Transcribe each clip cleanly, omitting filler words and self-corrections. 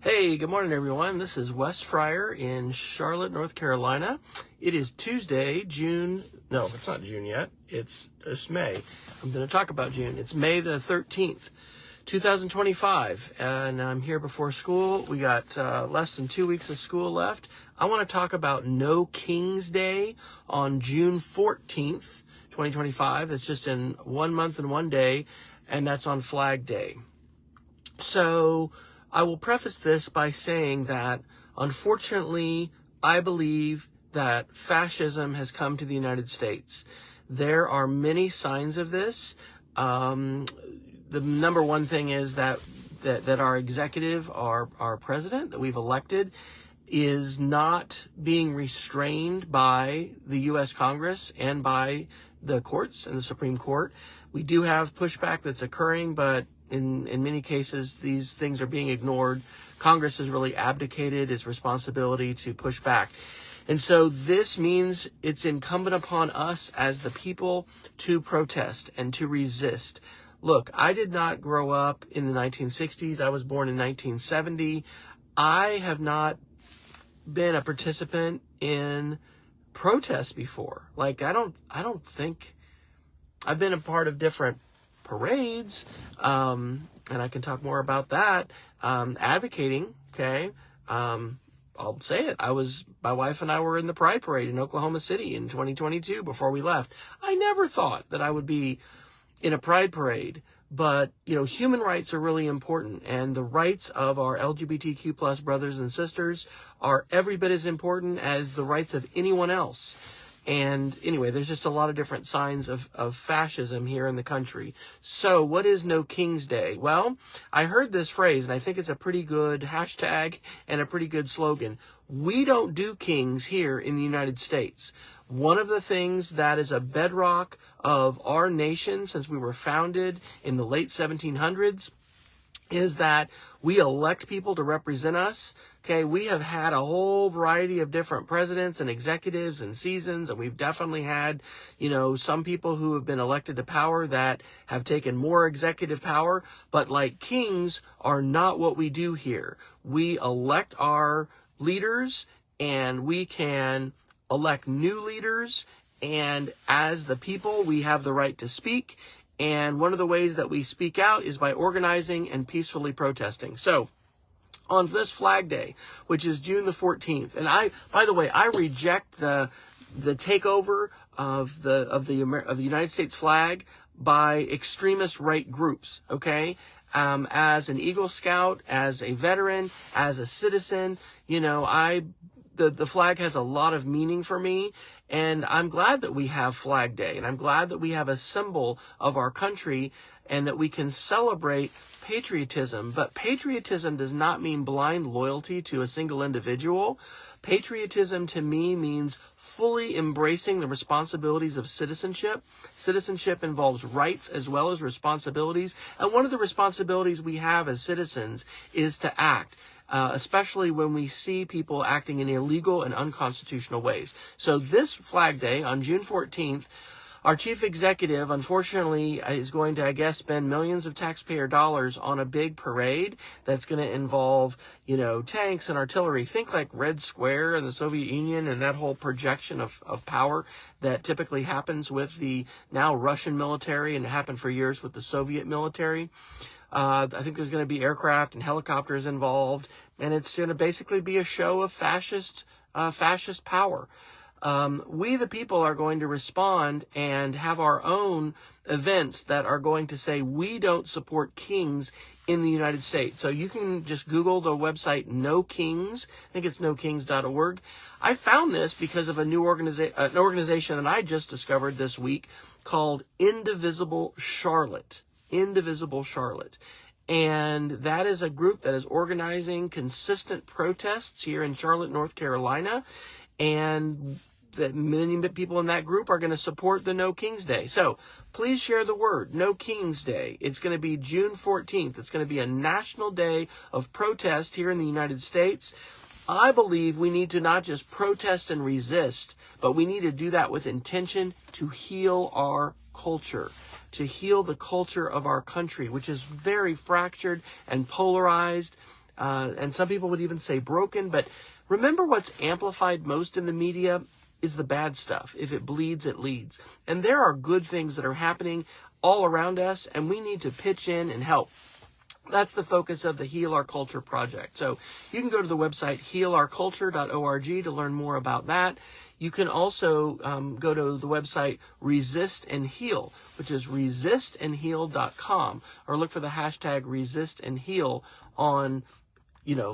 Hey, good morning, everyone. This is Wes Fryer in Charlotte, North Carolina. It is Tuesday, no, it's not June yet. It's May. I'm going to talk about June. It's May the 13th, 2025, and I'm here before school. We got less than 2 weeks of school left. I want to talk about No King's Day on June 14th, 2025. That's just in 1 month and 1 day, and that's on Flag Day. So I will preface this by saying that, unfortunately, I believe that fascism has come to the United States. There are many signs of this. The number one thing is that our executive, our president that we've elected, is not being restrained by the U.S. Congress and by the courts and the Supreme Court. We do have pushback that's occurring, but in many cases, these things are being ignored. Congress has really abdicated its responsibility to push back. And so this means it's incumbent upon us as the people to protest and to resist. Look, I did not grow up in the 1960s. I was born in 1970. I have not been a participant in protests before. Like, I don't think I've been a part of different parades, and I can talk more about that, advocating, okay? I'll say it. My wife and I were in the Pride Parade in Oklahoma City in 2022 before we left. I never thought that I would be in a Pride Parade, but, human rights are really important, and the rights of our LGBTQ plus brothers and sisters are every bit as important as the rights of anyone else. And anyway, there's just a lot of different signs of fascism here in the country. So what is No King's Day? Well, I heard this phrase, and I think it's a pretty good hashtag and a pretty good slogan. We don't do kings here in the United States. One of the things that is a bedrock of our nation since we were founded in the late 1700s is that we elect people to represent us. Okay, we have had a whole variety of different presidents and executives and seasons, and we've definitely had, some people who have been elected to power that have taken more executive power, but like kings are not what we do here. We elect our leaders, and we can elect new leaders, and as the people, we have the right to speak. And one of the ways that we speak out is by organizing and peacefully protesting. So on this Flag Day, which is June the 14th, and by the way, I reject the takeover of the United States flag by extremist right groups. Okay, as an Eagle Scout, as a veteran, as a citizen, the flag has a lot of meaning for me, and I'm glad that we have Flag Day, and I'm glad that we have a symbol of our country and that we can celebrate patriotism. But patriotism does not mean blind loyalty to a single individual. Patriotism to me means fully embracing the responsibilities of citizenship. Citizenship involves rights as well as responsibilities, and one of the responsibilities we have as citizens is to act. Especially when we see people acting in illegal and unconstitutional ways. So this Flag Day on June 14th, our chief executive, unfortunately, is going to, spend millions of taxpayer dollars on a big parade that's going to involve, tanks and artillery. Think like Red Square in the Soviet Union and that whole projection of power that typically happens with the now Russian military and happened for years with the Soviet military. I think there's going to be aircraft and helicopters involved, and it's going to basically be a show of fascist power. We, the people, are going to respond and have our own events that are going to say we don't support kings in the United States. So you can just Google the website No Kings. I think it's nokings.org. I found this because of a new an organization that I just discovered this week called Indivisible Charlotte. Indivisible Charlotte. And that is a group that is organizing consistent protests here in Charlotte, North Carolina. And that many people in that group are going to support the No King's Day. So please share the word, No King's Day. It's going to be June 14th. It's going to be a national day of protest here in the United States. I believe we need to not just protest and resist, but we need to do that with intention to heal our culture, to heal the culture of our country, which is very fractured and polarized. and some people would even say broken. But remember, what's amplified most in the media is the bad stuff. If it bleeds, it leads. And there are good things that are happening all around us, and we need to pitch in and help. That's the focus of the Heal Our Culture project. So you can go to the website healourculture.org to learn more about that. You can also go to the website Resist and Heal, which is resistandheal.com, or look for the hashtag Resist and Heal on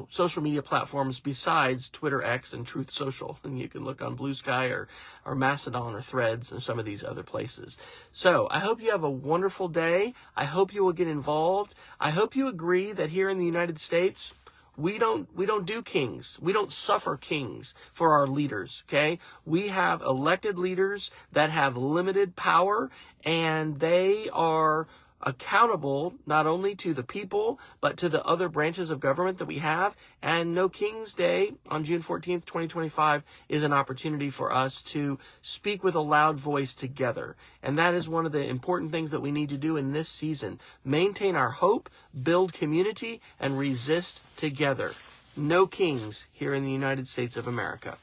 social media platforms besides Twitter, X, and Truth Social. And you can look on Blue Sky or Mastodon or Threads and some of these other places. So I hope you have a wonderful day. I hope you will get involved. I hope you agree that here in the United States, we don't do kings. We don't suffer kings for our leaders, okay? We have elected leaders that have limited power, and they are accountable not only to the people, but to the other branches of government that we have. And No King's Day on June 14th, 2025 is an opportunity for us to speak with a loud voice together. And that is one of the important things that we need to do in this season. Maintain our hope, build community, and resist together. No kings here in the United States of America.